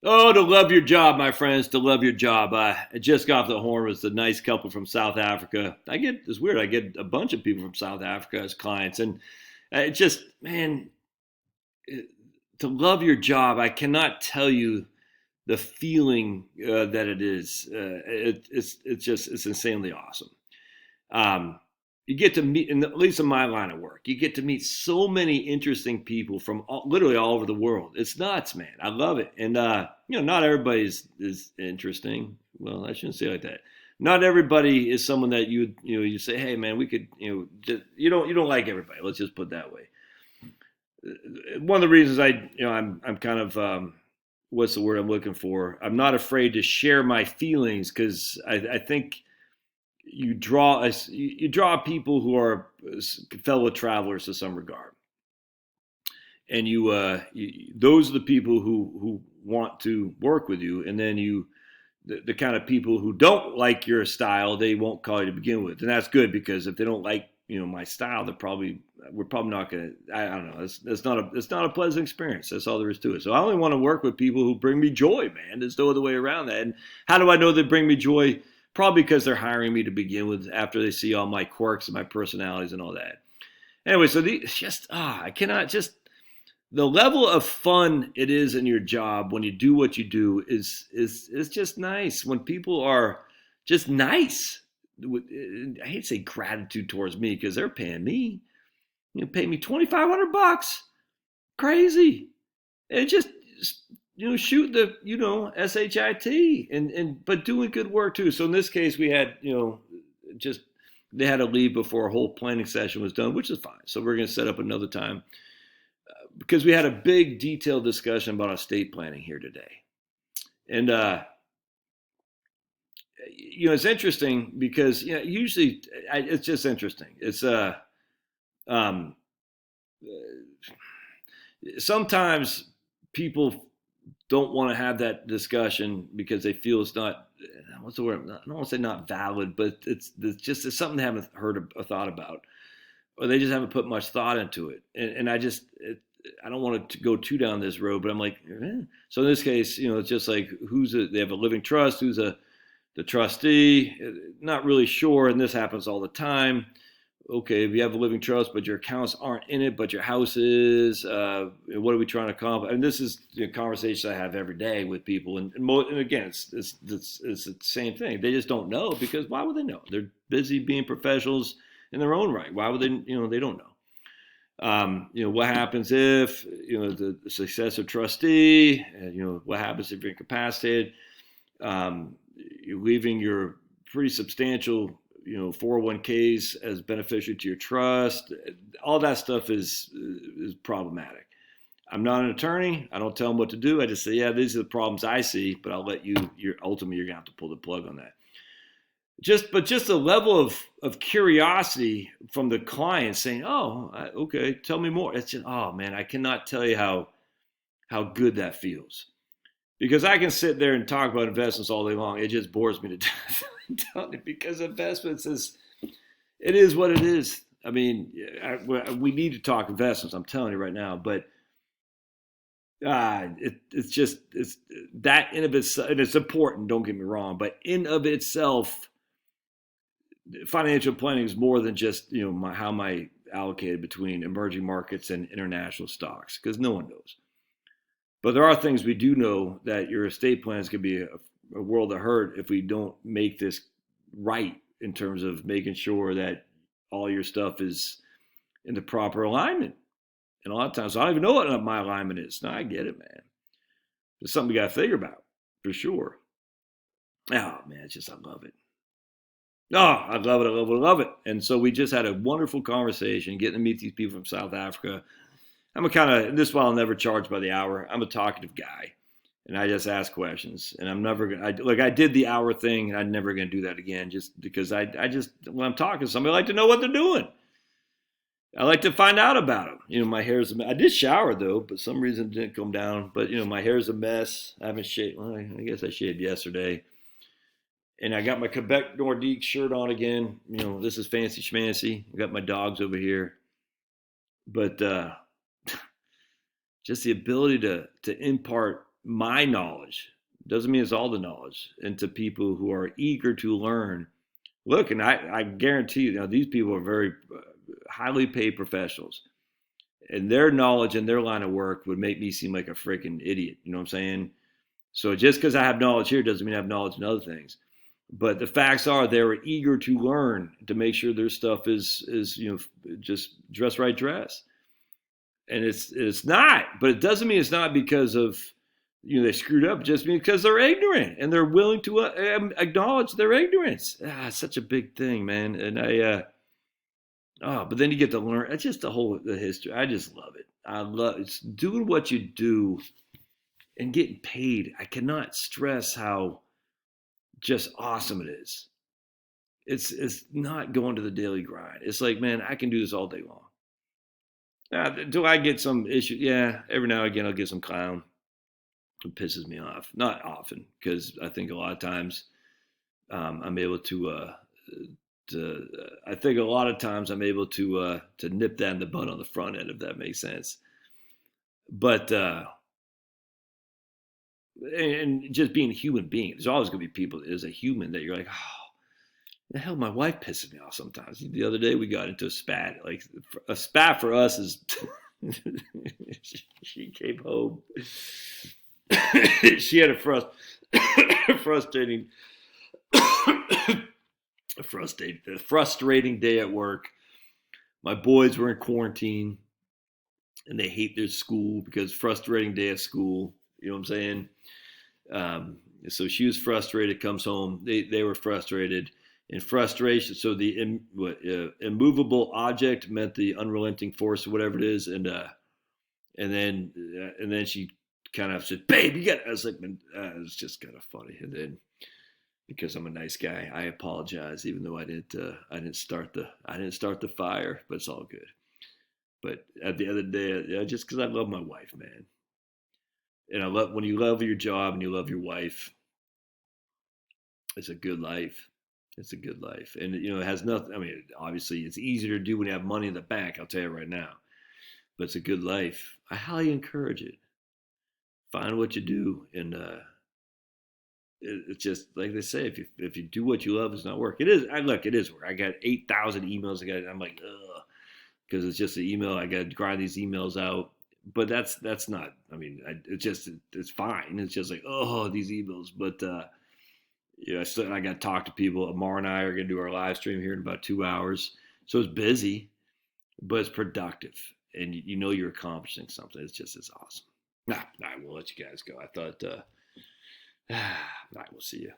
Oh, to love your job, my friends, to love your job. I just got off the horn with a nice couple from South Africa. It's weird. I get a bunch of people from South Africa as clients. And it just, man, it, to love your job, I cannot tell you the feeling that it is. It's insanely awesome. Um, you get to meet, at least in my line of work, you get to meet so many interesting people from literally all over the world. It's nuts, man. I love it. And not everybody is interesting. Well, I shouldn't say it like that. Not everybody is someone that you say, hey, man, we could you don't like everybody. Let's just put it that way. One of the reasons I'm kind of what's the word I'm looking for? I'm not afraid to share my feelings because I think you draw people who are fellow travelers to some regard, and those are the people who want to work with you, and then the kind of people who don't like your style, they won't call you to begin with, and that's good because if they don't like my style, we're probably not gonna. I don't know. It's not a pleasant experience. That's all there is to it. So I only want to work with people who bring me joy, man. There's no other way around that. And how do I know they bring me joy? Probably because they're hiring me to begin with after they see all my quirks and my personalities and all that. Anyway, so I cannot just the level of fun it is in your job when you do what you do is just nice. When people are just nice. I hate to say gratitude towards me because they're paying me. Pay me $2,500. Crazy. And just shoot the shit and but doing good work too. So in this case, we had just they had to leave before a whole planning session was done, which is fine. So we're going to set up another time because we had a big detailed discussion about estate planning here today, and it's interesting because usually it's just interesting. It's um, sometimes people don't want to have that discussion because they feel it's not what's the word? I don't want to say not valid, but it's something they haven't heard or thought about, or they just haven't put much thought into it. And I don't want to go too down this road, but I'm like, eh. So in this case, it's just like they have a living trust, who's the trustee, not really sure, and this happens all the time. Okay, if you have a living trust, but your accounts aren't in it, but your house is, what are we trying to accomplish? And this is the conversation I have every day with people. And again, it's the same thing. They just don't know because why would they know? They're busy being professionals in their own right. Why would they? They don't know. What happens if the successor trustee? What happens if you're incapacitated? You're leaving your pretty substantial 401ks as beneficiary to your trust. All that stuff is problematic. I'm not an attorney. I don't tell them what to do. I just say, yeah, these are the problems I see, but I'll let ultimately you're gonna have to pull the plug on that. Just a level of curiosity from the client saying, oh, okay, tell me more. It's just, oh man, I cannot tell you how good that feels. Because I can sit there and talk about investments all day long. It just bores me to death. Because investments it is what it is. I mean, we need to talk investments. I'm telling you right now, but it's that in of itself, and it's important. Don't get me wrong, but in of itself, financial planning is more than just how am I allocated between emerging markets and international stocks because no one knows. But there are things we do know that your estate plan is going to be a world of hurt if we don't make this right in terms of making sure that all your stuff is in the proper alignment. And a lot of times I don't even know what my alignment is. No, I get it, man. It's something we got to figure about for sure. Oh man, I love it. Oh, I love it. I love it. I love it. And so we just had a wonderful conversation, getting to meet these people from South Africa. I'm a kind of this is why I'll never charge by the hour. I'm a talkative guy, and I just ask questions. And I'm never gonna I did the hour thing, and I'm never gonna do that again. Just because I just when I'm talking to somebody, I like to know what they're doing. I like to find out about them. My hair's a mess. I did shower though, but some reason it didn't come down. But my hair's a mess. I haven't shaved. Well, I guess I shaved yesterday. And I got my Quebec Nordique shirt on again. This is fancy schmancy. I got my dogs over here, but just the ability to impart my knowledge, doesn't mean it's all the knowledge, into people who are eager to learn. Look, and I guarantee you, now these people are very highly paid professionals, and their knowledge in their line of work would make me seem like a freaking idiot. You know what I'm saying? So just because I have knowledge here doesn't mean I have knowledge in other things. But the facts are they were eager to learn to make sure their stuff is just dress right dress. And it's not, but it doesn't mean it's not because of they screwed up. Just because they're ignorant and they're willing to acknowledge their ignorance. It's such a big thing, man. And but then you get to learn. It's just the history. I just love it. I love it's doing what you do and getting paid. I cannot stress how just awesome it is. It's not going to the daily grind. It's like, man, I can do this all day long. Now, do I get some issue? Yeah, every now and again I'll get some clown. It pisses me off. Not often, because I think a lot of times I'm able I think a lot of times I'm able to nip that in the bud on the front end, if that makes sense. But and just being a human being, there's always going to be people as a human that you're like, oh, the hell, my wife pisses me off sometimes. The other day we got into a spat. Like a spat for us is she came home. She had a frustrating day at work. My boys were in quarantine and they hate their school because frustrating day at school. You know what I'm saying? So she was frustrated, comes home. They were frustrated. And frustration, so the immovable object meant the unrelenting force or whatever it is. And then she kind of said, babe, you got, I was like, it's just kind of funny. And then, because I'm a nice guy, I apologize, even though I didn't start the fire, but it's all good. But at the end of the day, just because I love my wife, man. And I love, when you love your job and you love your wife, it's a good life. It's a good life. And, it has nothing, I mean, obviously it's easier to do when you have money in the bank, I'll tell you right now. But it's a good life. I highly encourage it. Find what you do, and it's just like they say, if you do what you love, it's not work. It is. It is work. I got 8,000 emails. I'm like, ugh, because it's just an email. I got to grind these emails out. But that's not. I mean, it's fine. It's just like, oh, these emails. But I got to talk to people. Amar and I are going to do our live stream here in about 2 hours. So it's busy, but it's productive, and you're accomplishing something. It's awesome. Nah, we'll let you guys go. I thought, we'll see you.